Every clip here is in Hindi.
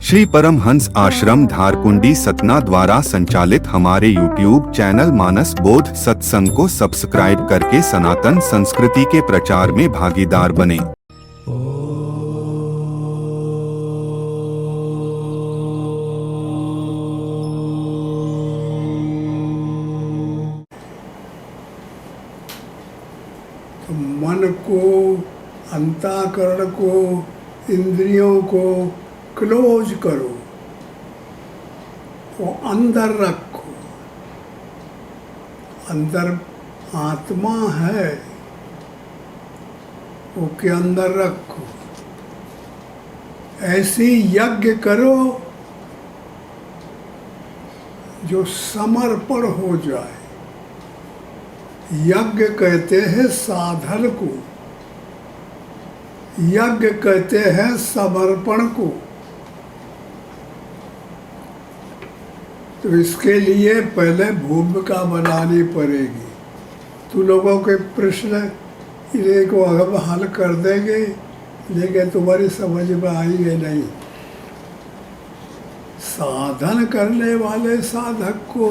श्री परमहंस आश्रम धारकुंडी सतना द्वारा संचालित हमारे YouTube चैनल मानस बोध सत्संग को सब्सक्राइब करके सनातन संस्कृति के प्रचार में भागीदार बने। तो मन को, अंतःकरण को, इंद्रियों को क्लोज करो, वो अंदर रखो। अंदर आत्मा है, वो के अंदर रखो। ऐसी यज्ञ करो जो समर्पण हो जाए। यज्ञ कहते हैं साधन को, यज्ञ कहते हैं समर्पण को। तो इसके लिए पहले भूमिका बनानी पड़ेगी। तू लोगों के प्रश्न इन्हें को हम हल कर देंगे, लेकिन तुम्हारी समझ में आएंगे नहीं। साधन करने वाले साधक को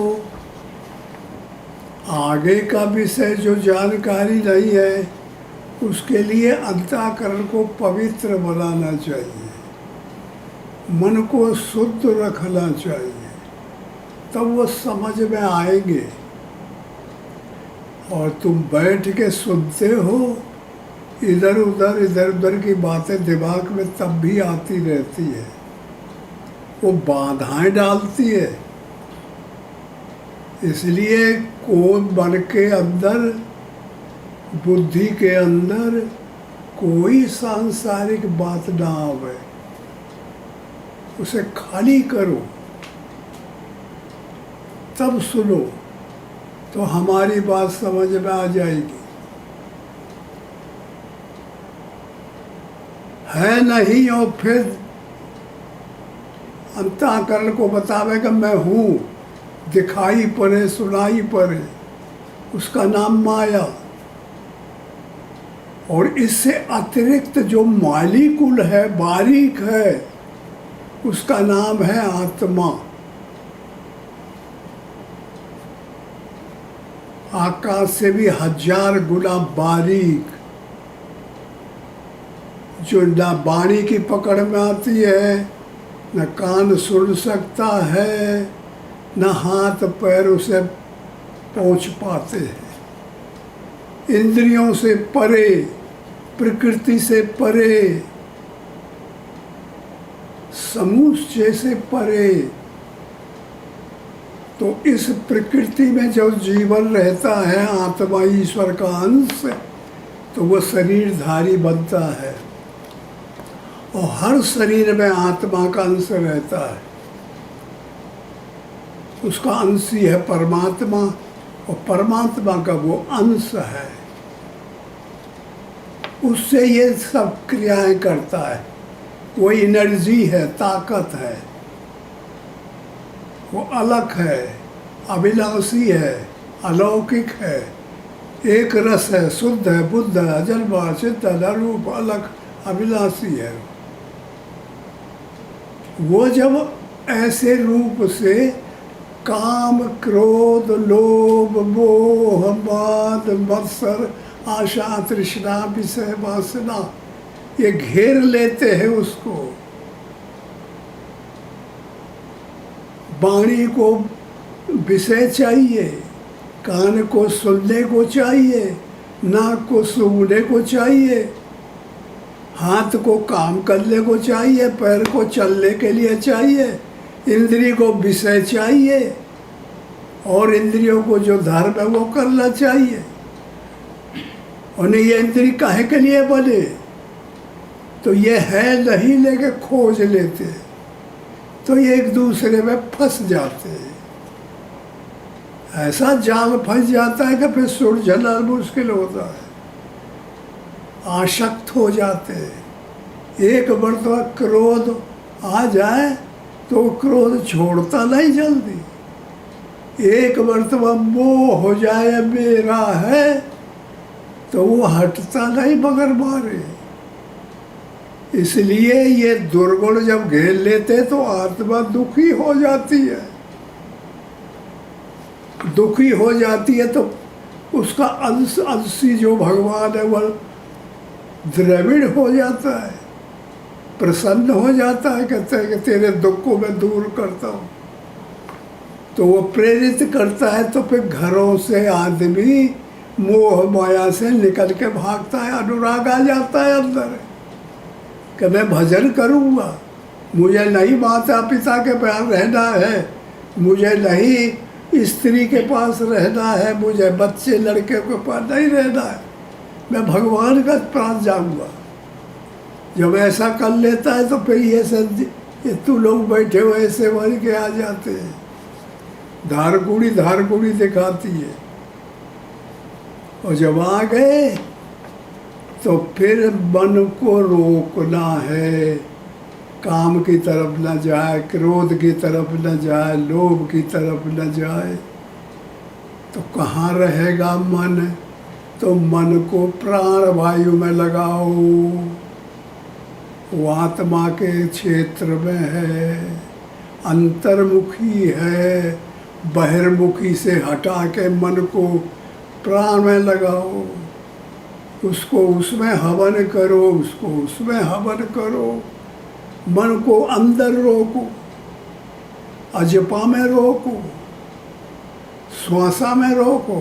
आगे का विषय जो जानकारी नहीं है, उसके लिए अंतःकरण को पवित्र बनाना चाहिए, मन को शुद्ध रखना चाहिए, तब वो समझ में आएंगे। और तुम बैठ के सुनते हो, इधर उधर की बातें दिमाग में तब भी आती रहती है, वो बाधाएं डालती है। इसलिए कोई मन के अंदर, बुद्धि के अंदर कोई सांसारिक बात ना आवे, उसे खाली करो, तब सुनो तो हमारी बात समझ में आ जाएगी। है नहीं और फिर अंतःकरण को बतावेगा मैं हूँ, दिखाई पड़े सुनाई पड़े, उसका नाम माया। और इससे अतिरिक्त जो मालिकुल है, बारीक है, उसका नाम है आत्मा। आकाश से भी 1000 गुना बारीक, जो न वाणी की पकड़ में आती है, न कान सुन सकता है, न हाथ पैर उसे पहुंच पाते हैं। इंद्रियों से परे, प्रकृति से परे, समूचे से परे। तो इस प्रकृति में जो जीवन रहता है, आत्मा ईश्वर का अंश, तो वो शरीरधारी बनता है। और हर शरीर में आत्मा का अंश रहता है, उसका अंश ही है परमात्मा, और परमात्मा का वो अंश है, उससे ये सब क्रियाएं करता है। वो एनर्जी है, ताकत है, वो अलग है, अविनाशी है, अलौकिक है, एक रस है, शुद्ध है, बुद्ध है, अजन्मा, सिद्ध, अरूप, अलग, अविनाशी है। वो जब ऐसे रूप से काम, क्रोध, लोभ, मोह, मान, मत्सर, आशा, तृष्णा, विषय वासना, ये घेर लेते हैं उसको। वाणी को विषय चाहिए, कान को सुनने को चाहिए, नाक को सूंघने को चाहिए, हाथ को काम करने को चाहिए, पैर को चलने के लिए चाहिए, इंद्रिय को विषय चाहिए, और इंद्रियों को जो धर्म है वो करना चाहिए। और ये इंद्रिय काहे के लिए बने? तो ये है नहीं, लेके खोज लेते, तो ये एक दूसरे में फंस जाते हैं। ऐसा जाल फंस जाता है कि फिर सुलझना मुश्किल होता है, आसक्त हो जाते हैं। एक मर्तबा क्रोध आ जाए तो क्रोध छोड़ता नहीं जल्दी। एक मर्तबा मोह हो जाए मेरा है तो वो हटता नहीं बगैर मारे। इसलिए ये दुर्गुण जब घेर लेते तो आत्मा दुखी हो जाती है। दुखी हो जाती है तो उसका अंश अंशी जो भगवान है वह द्रविड़ हो जाता है, प्रसन्न हो जाता है, कहते हैं कि तेरे दुख को मैं दूर करता हूँ। तो वो प्रेरित करता है, तो फिर घरों से आदमी मोह माया से निकल के भागता है, अनुराग आ जाता है अंदर कि मैं भजन करूँगा, मुझे नहीं माता पिता के पास रहना है, मुझे नहीं स्त्री के पास रहना है, मुझे बच्चे लड़के के पास नहीं रहना है, मैं भगवान का पास जाऊँगा। जब ऐसा कर लेता है तो फिर ये तू लोग बैठे हुए ऐसे बन के आ जाते हैं, धारकुड़ी दिखाती है। और जब आ गए तो फिर मन को रोकना है, काम की तरफ न जाए, क्रोध की तरफ न जाए, लोभ की तरफ न जाए। तो कहाँ रहेगा मन? तो मन को प्राण वायु में लगाओ, वो आत्मा के क्षेत्र में है, अंतर्मुखी है, बहिर्मुखी से हटा के मन को प्राण में लगाओ, उसको उसमें हवन करो, उसको उसमें हवन करो। मन को अंदर रोको, अजपा में रोको, श्वासा में रोको,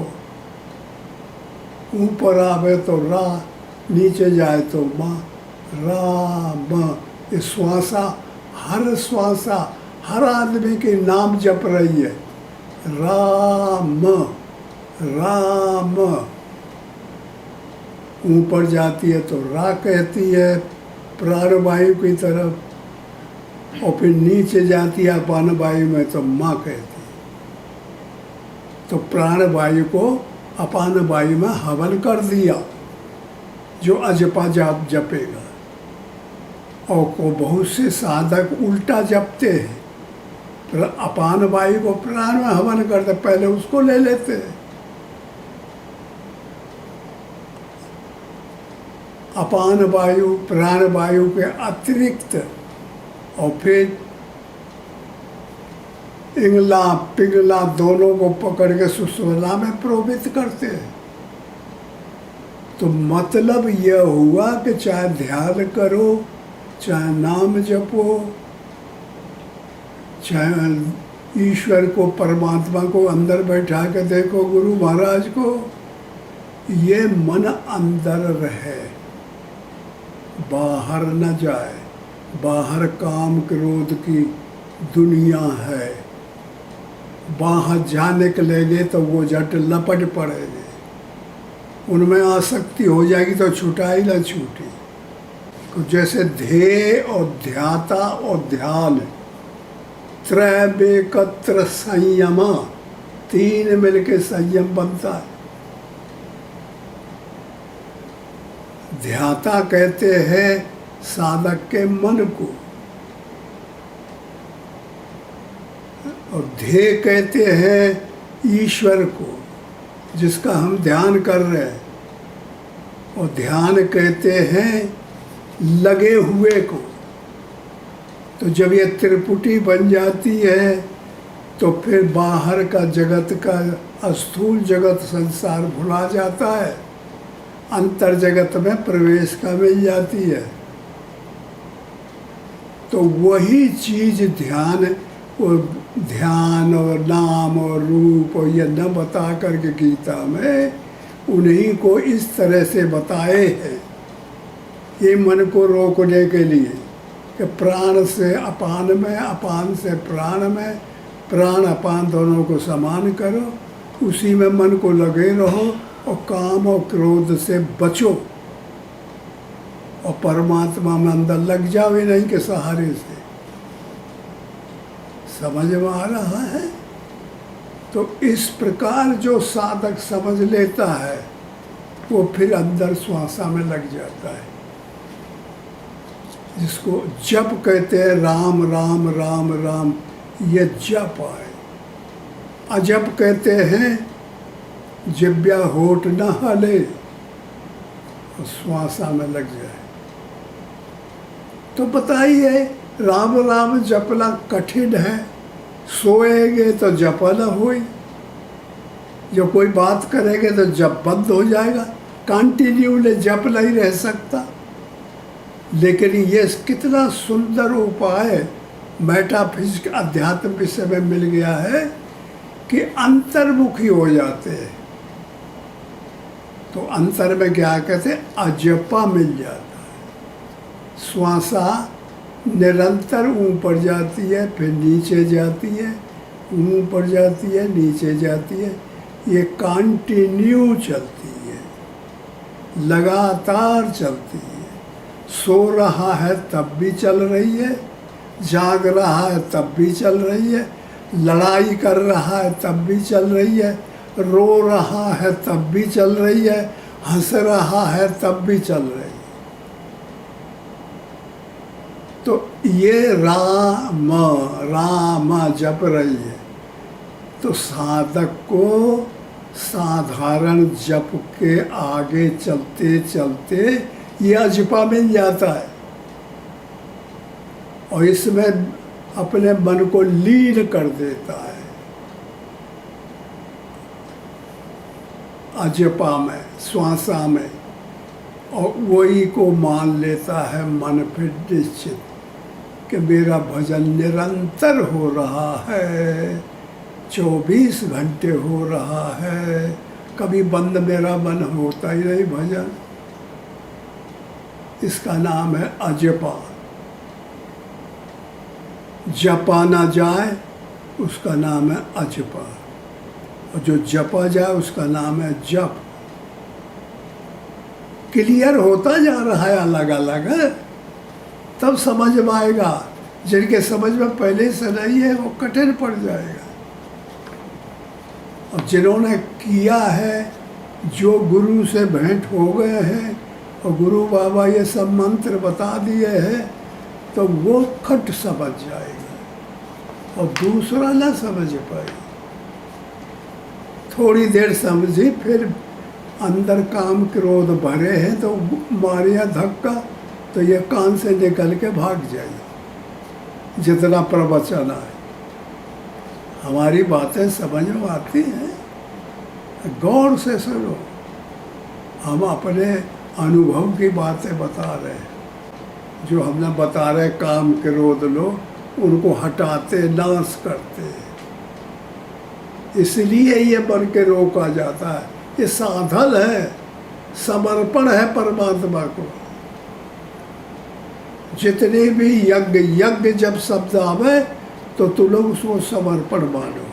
ऊपर आवे तो रा, नीचे जाए तो माँ, राम। ये श्वासा, हर श्वासा हर आदमी के नाम जप रही है, राम राम। ऊपर जाती है तो रा कहती है प्राणवायु की तरफ, और फिर नीचे जाती है अपान वायु में तो माँ कहती है। तो प्राणवायु को अपान वायु में हवन कर दिया, जो अजपा जाप जपेगा। और को बहुत से साधक उल्टा जपते हैं, अपान वायु को प्राण में हवन करते, पहले उसको ले लेते हैं। अपान वायु प्राण वायु के अतिरिक्त, और फिर इंगला पिंगला दोनों को पकड़ के सुषुम्ना में प्रोवित करते हैं। तो मतलब यह हुआ कि चाहे ध्यान करो, चाहे नाम जपो, चाहे ईश्वर को परमात्मा को अंदर बैठा के देखो, गुरु महाराज को, ये मन अंदर रहे, बाहर न जाए। बाहर काम क्रोध की दुनिया है, बाहर जाने के लेंगे तो वो झट लपट पड़ेंगे, उनमें आसक्ति हो जाएगी तो छुटाई न छूटी। तो जैसे ध्येय और ध्याता और ध्यान, त्रैवेकत्र संयमा, तीन मिलके संयम बनता है। ध्याता कहते हैं साधक के मन को, और ध्येय कहते हैं ईश्वर को जिसका हम ध्यान कर रहे हैं, और ध्यान कहते हैं लगे हुए को। तो जब ये त्रिपुटी बन जाती है तो फिर बाहर का जगत का स्थूल जगत संसार भुला जाता है, अंतर जगत में प्रवेश का मिल जाती है। तो वही चीज ध्यान, वो ध्यान और नाम और रूप और ये न बता करके गीता में उन्हीं को इस तरह से बताए हैं, ये मन को रोकने के लिए कि प्राण से अपान में, अपान से प्राण में, प्राण अपान दोनों को समान करो, उसी में मन को लगे रहो और काम और क्रोध से बचो, और परमात्मा में अंदर लग जाओ ही नहीं के सहारे से। समझ में आ रहा है? तो इस प्रकार जो साधक समझ लेता है वो फिर अंदर श्वासा में लग जाता है, जिसको जप कहते हैं, राम राम राम राम, ये जप है। अजप कहते हैं जिब्या होठ न हिले और श्वासा में लग जाए। तो बताइए, राम राम जपना कठिन है, सोएंगे तो जप न होई, जो कोई बात करेंगे तो जप बंद हो जाएगा, कंटिन्यू ने जप नहीं रह सकता। लेकिन ये कितना सुंदर उपाय मेटाफिजिक अध्यात्म विषय में मिल गया है कि अंतर्मुखी हो जाते हैं। तो अंतर में क्या कहते हैं, अजपा मिल जाता है। श्वासा निरंतर ऊपर जाती है, फिर नीचे जाती है, ऊपर जाती है, नीचे जाती है, ये कंटिन्यू चलती है, लगातार चलती है। सो रहा है तब भी चल रही है, जाग रहा है तब भी चल रही है, लड़ाई कर रहा है तब भी चल रही है, रो रहा है तब भी चल रही है, हंस रहा है तब भी चल रही है। तो ये राम राम जप रही है। तो साधक को साधारण जप के आगे चलते चलते ये अजपा मिल जाता है और इसमें अपने मन को लीन कर देता है। अजपा में, श्वासा में, और वही को मान लेता है मन फिर निश्चित कि मेरा भजन निरंतर हो रहा है, 24 घंटे हो रहा है, कभी बंद मेरा मन होता ही नहीं भजन। इसका नाम है अजपा। जपा ना जाए उसका नाम है अजपा, और जो जपा जाए उसका नाम है जप। क्लियर होता जा रहा है अलग अलग, तब समझ में आएगा। जिनके समझ में पहले से नहीं है वो कठिन पड़ जाएगा। और जिन्होंने किया है, जो गुरु से भेंट हो गए हैं और गुरु बाबा ये सब मंत्र बता दिए हैं, तो वो खट समझ जाएगा और दूसरा ना समझ पाए। थोड़ी देर समझी, फिर अंदर काम क्रोध भरे हैं तो मारिया धक्का, तो ये कान से निकल के भाग जाए। जितना प्रवचन है, हमारी बातें समझ में आती हैं, गौर से सुनो। हम अपने अनुभव की बातें बता रहे हैं। जो हमने बता रहे काम क्रोध लोग, उनको हटाते, नाश करते, इसलिए ये मन के रोका जाता है। ये साधन है, समर्पण है परमात्मा को। जितने भी यज्ञ यज्ञ जब शब्द आवे तो तुम लोग उसको समर्पण मानो।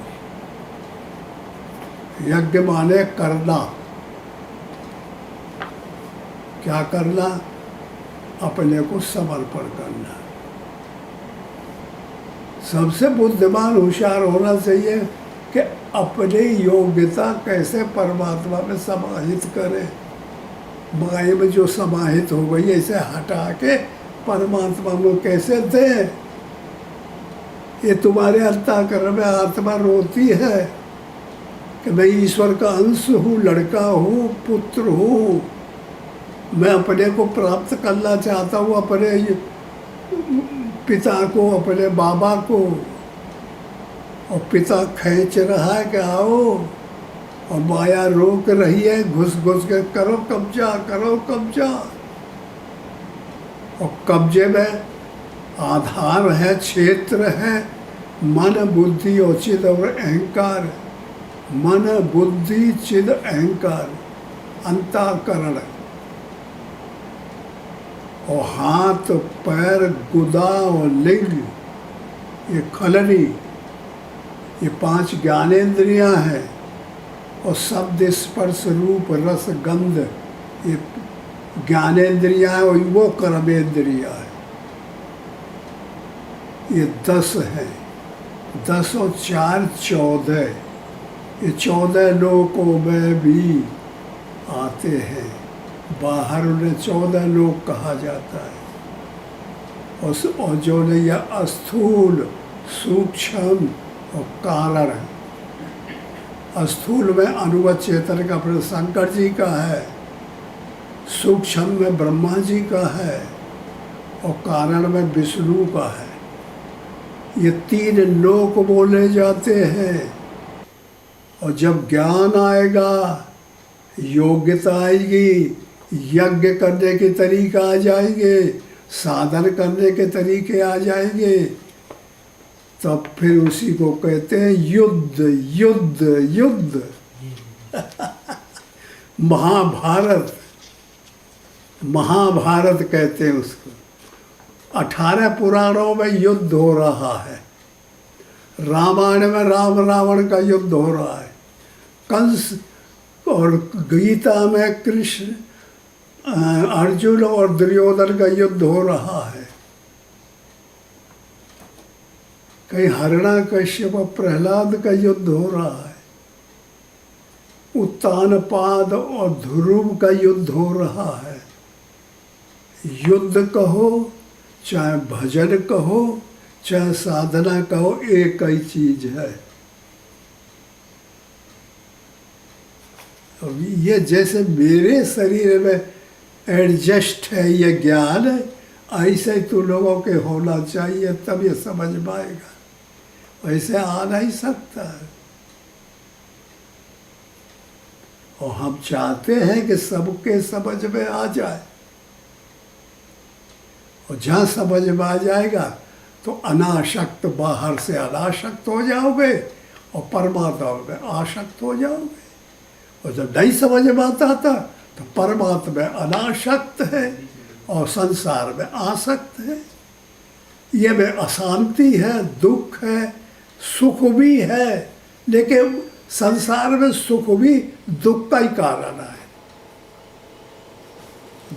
यज्ञ माने करना। क्या करना? अपने को समर्पण करना। सबसे बुद्धिमान होशियार होना चाहिए कि अपनी योग्यता कैसे परमात्मा में समाहित करे। माया में जो समाहित हो गई इसे हटा के परमात्मा में कैसे दे। ये तुम्हारे अंतःकरण में आत्मा रोती है कि मैं ईश्वर का अंश हूँ, लड़का हूँ, पुत्र हूँ, मैं अपने को प्राप्त करना चाहता हूँ, अपने पिता को, अपने बाबा को। और पिता खींच रहा है कि आओ, और माया रोक रही है घुस घुस के, करो कब्जा, करो कब्जा। और कब्जे में आधार है, क्षेत्र है, मन बुद्धि और चिद और अहंकार। मन बुद्धि चिद अहंकार, अंतःकरण। और हाथ पैर गुदा और लिंग, ये खलनी, ये 5 ज्ञानेंद्रियां हैं। और शब्द स्पर्श रूप रस गंध, ये ज्ञानेंद्रियां हैं, और वो कर्मेंद्रियां हैं। ये 10 है। 10 और 4 14। ये 14 लोकों में भी आते हैं। बाहर उन्हें 14 लोक कहा जाता है। और जो ने यह स्थूल, सूक्ष्म और कारण। स्थूल में अनुगत चेतन का अपने शंकर जी का है, सूक्ष्म में ब्रह्मा जी का है, और कारण में विष्णु का है। ये 3 लोक बोले जाते हैं। और जब ज्ञान आएगा, योग्यता आएगी, यज्ञ करने के तरीका आ जाएंगे, साधन करने के तरीके आ जाएंगे, तब फिर उसी को कहते हैं युद्ध। युद्ध युद्ध महाभारत, महाभारत कहते हैं उसको। 18 पुराणों में युद्ध हो रहा है। रामायण में राम रावण का युद्ध हो रहा है। कंस और गीता में कृष्ण, अर्जुन और दुर्योधन का युद्ध हो रहा है। कहीं हिरण्यकश्यप और प्रहलाद का युद्ध हो रहा है। उत्तानपाद और ध्रुव का युद्ध हो रहा है। युद्ध कहो, चाहे भजन कहो, चाहे साधना कहो, एक ही चीज है। अब ये जैसे मेरे शरीर में एडजस्ट है ये ज्ञान, ऐसे ही तू लोगों के होना चाहिए, तब ये समझ में आएगा। वैसे आ नहीं सकता है। और हम चाहते हैं कि सबके समझ में आ जाए। और जहाँ समझ में आ जाएगा तो अनासक्त, बाहर से अनासक्त हो जाओगे और परमात्मा में आसक्त हो जाओगे। और जब नहीं समझ में आता था तो परमात्मा में अनासक्त है और संसार में आसक्त है। ये में अशांति है, दुख है, सुख भी है, लेकिन संसार में सुख भी दुख का ही कारण है।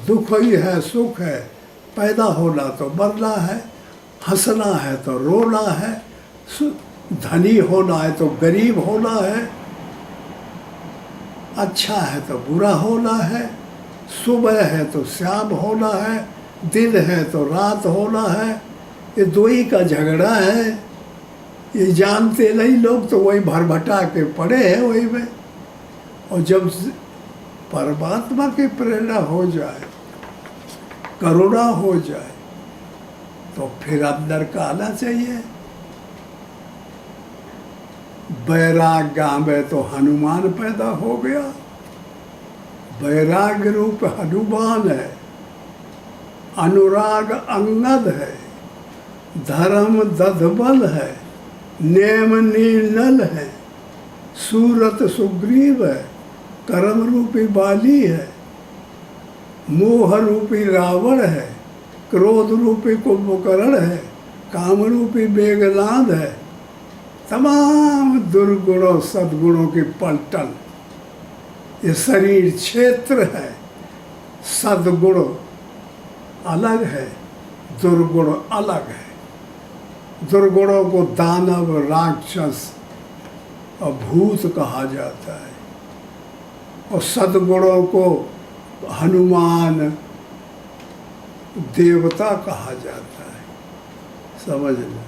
दुख ही है, सुख है। पैदा होना तो मरना है, हंसना है तो रोना है, धनी होना है तो गरीब होना है, अच्छा है तो बुरा होना है, सुबह है तो शाम होना है, दिन है तो रात होना है। ये दो ही का झगड़ा है। ये जानते नहीं लोग, तो वही भरभटा के पड़े हैं वही में। और जब परमात्मा की प्रेरणा हो जाए, करुणा हो जाए, तो फिर अंदर का आना चाहिए। वैराग्य में तो हनुमान पैदा हो गया। वैराग्य रूप हनुमान है, अनुराग अंगद है, धर्म दधबल है, नेम नीलनल है, सूरत सुग्रीव है, कर्म रूपी बाली है, मोह रूपी रावण है, क्रोध रूपी कुंभकर्ण है, काम रूपी मेघनाद है। तमाम दुर्गुणों सद्गुणों की पलटन। ये शरीर क्षेत्र है। सद्गुण अलग है, दुर्गुण अलग है। दुर्गुणों को दानव, राक्षस और भूत कहा जाता है, और सद्गुणों को हनुमान, देवता कहा जाता है। समझ लो,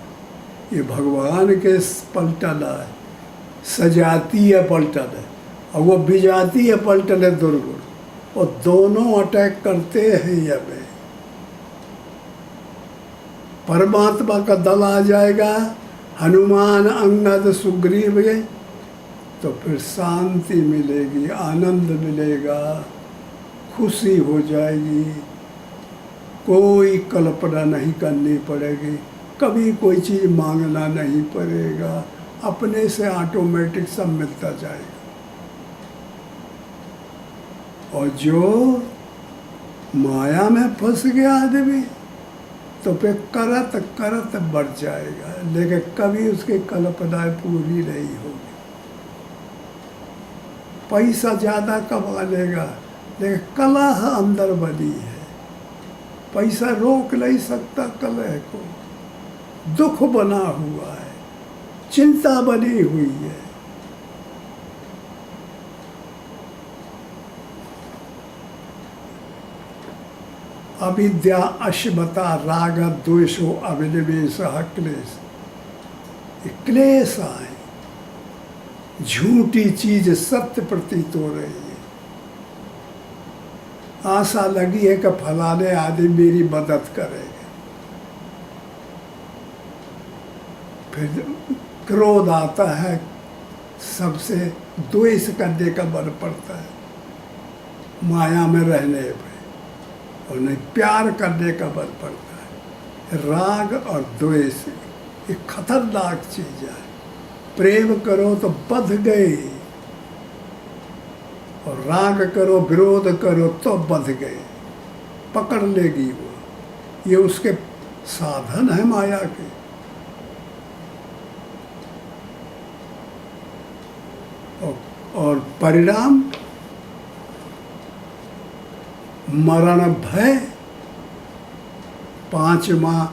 ये भगवान के पलटन है, सजातीय पलटन है, और वो विजातीय पलटन है दुर्गुण। और दोनों अटैक करते हैं ये में। परमात्मा का दल आ जाएगा, हनुमान, अंगद, सुग्रीव, तो फिर शांति मिलेगी, आनंद मिलेगा, खुशी हो जाएगी। कोई कल्पना नहीं करनी पड़ेगी, कभी कोई चीज़ मांगना नहीं पड़ेगा, अपने से ऑटोमेटिक सब मिलता जाएगा। और जो माया में फंस गया आदमी, तो फिर करत करत बढ़ जाएगा, लेकिन कभी उसकी कल्पनाएं पूरी नहीं होगी। पैसा ज़्यादा कमा लेगा, लेकिन कलह अंदर बनी है। पैसा रोक नहीं सकता कलह को। दुख बना हुआ है, चिंता बनी हुई है। अविद्या, अश्मता, राग, द्वेषो, अभिनिवेश, क्लेश। क्लेश आए, झूठी चीज सत्य प्रतीत हो रही है। आशा लगी है कि फलाने आदमी मेरी मदद करेंगे, फिर क्रोध आता है, सबसे द्वेष करने का मन पड़ता है माया में रहने पे, और नहीं प्यार करने का मन पड़ता है। राग और द्वेष ये खतरनाक चीज है। प्रेम करो तो बंध गए, और राग करो विरोध करो तो बंध गए, पकड़ लेगी वो। ये उसके साधन है माया के। और परिणाम मरण भय। पांचवा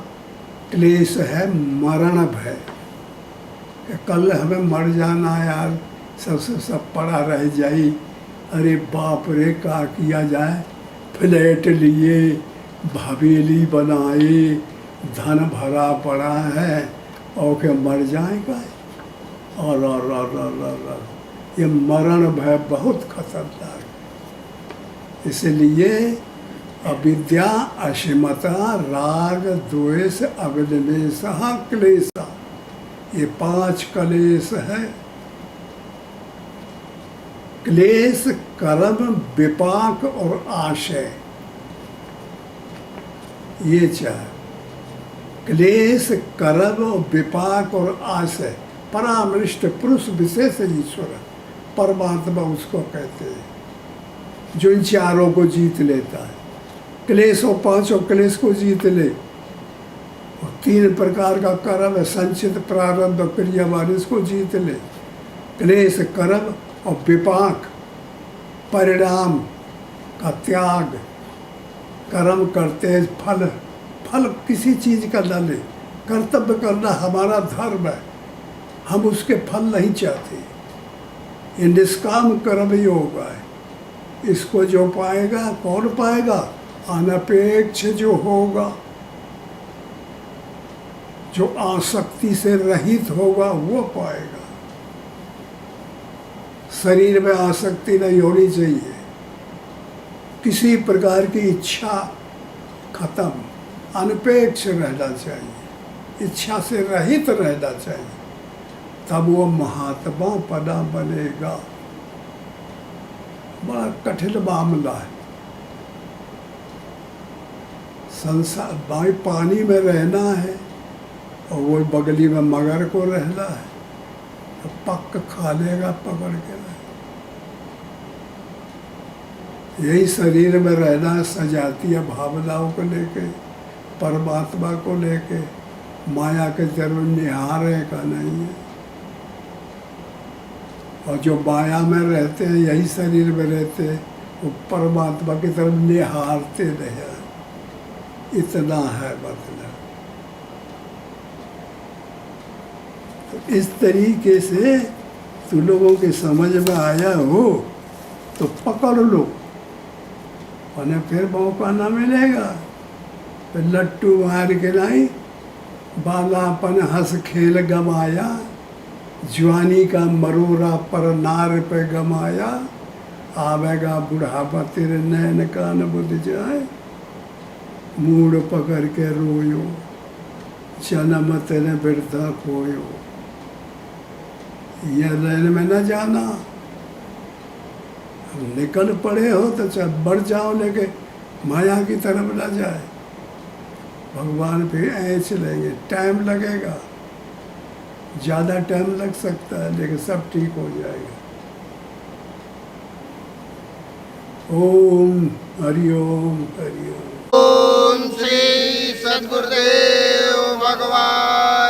क्लेश है मरण भय, कि कल हमें मर जाना यार, सबसे सब पड़ा रह जाई, अरे बाप रे क्या किया जाए, फ्लैट लिए, हवेली बनाई, धन भरा पड़ा है, और क्या मर जाएगा। और ये मरण भय बहुत खतरनाक है। इसलिए अविद्या, अशिमता, राग, द्वेष, अभिनिवेश, क्लेश, ये 5 क्लेश है। क्लेश, कर्म, विपाक और आशय, ये 4। क्लेश, कर्म, विपाक और आशय, परामृष्ट पुरुष विशेष ईश्वर, परमात्मा उसको कहते हैं जो इन चारों को जीत लेता है। क्लेशों 5 क्लेश को जीत ले। और 3 प्रकार का कर्म है, संचित, प्रारब्ध और क्रियावान, इसको जीत ले। क्लेश, कर्म और विपाक, परिणाम का त्याग। कर्म करते फल किसी चीज का न ले, कर्तव्य करना हमारा धर्म है, हम उसके फल नहीं चाहते। ये निष्काम कर्म योग है। इसको जो पाएगा, कौन पाएगा? अनपेक्ष जो होगा, जो आसक्ति से रहित होगा, वो पाएगा। शरीर में आसक्ति नहीं होनी चाहिए, किसी प्रकार की इच्छा खत्म, अनपेक्ष रहना चाहिए, इच्छा से रहित रहना चाहिए, तब वो महात्मा पदा बनेगा। बड़ा कठिन मामला है। संसार भाई पानी में रहना है, और वो बगली में मगर को रहना है, तो पक खा लेगा पकड़ के। यही शरीर में रहना है, सजातीय भावनाओं को लेके, परमात्मा को लेके, माया के जन्म निहारे का नहीं है। और जो माया में रहते हैं, यही शरीर में रहते हैं, वो परमात्मा की तरफ निहारते नहीं। इतना है मतलब। तो इस तरीके से तुम लोगों के समझ में आया हो तो पकड़ लो, और फिर मौका ना मिलेगा। फिर लट्टू मार के लाई, बालापन हंस खेल गमाया, जवानी का मरोरा पर नार पे गमाया, आवेगा बुढ़ापा तेरे नैन कान बुझ जाए, मूड पकड़ के रोयो, जन्म तेने बिरथा खोयो। यह रैन में न जाना, निकल पड़े हो तो चल बढ़ जाओ, लेके माया की तरफ न जाए। भगवान फिर ऐसे लेंगे, टाइम लगेगा, ज़्यादा टाइम लग सकता है, लेकिन सब ठीक हो जाएगा। ओम हरिओम हरिओम। ओम श्री सद्गुरुदेव भगवान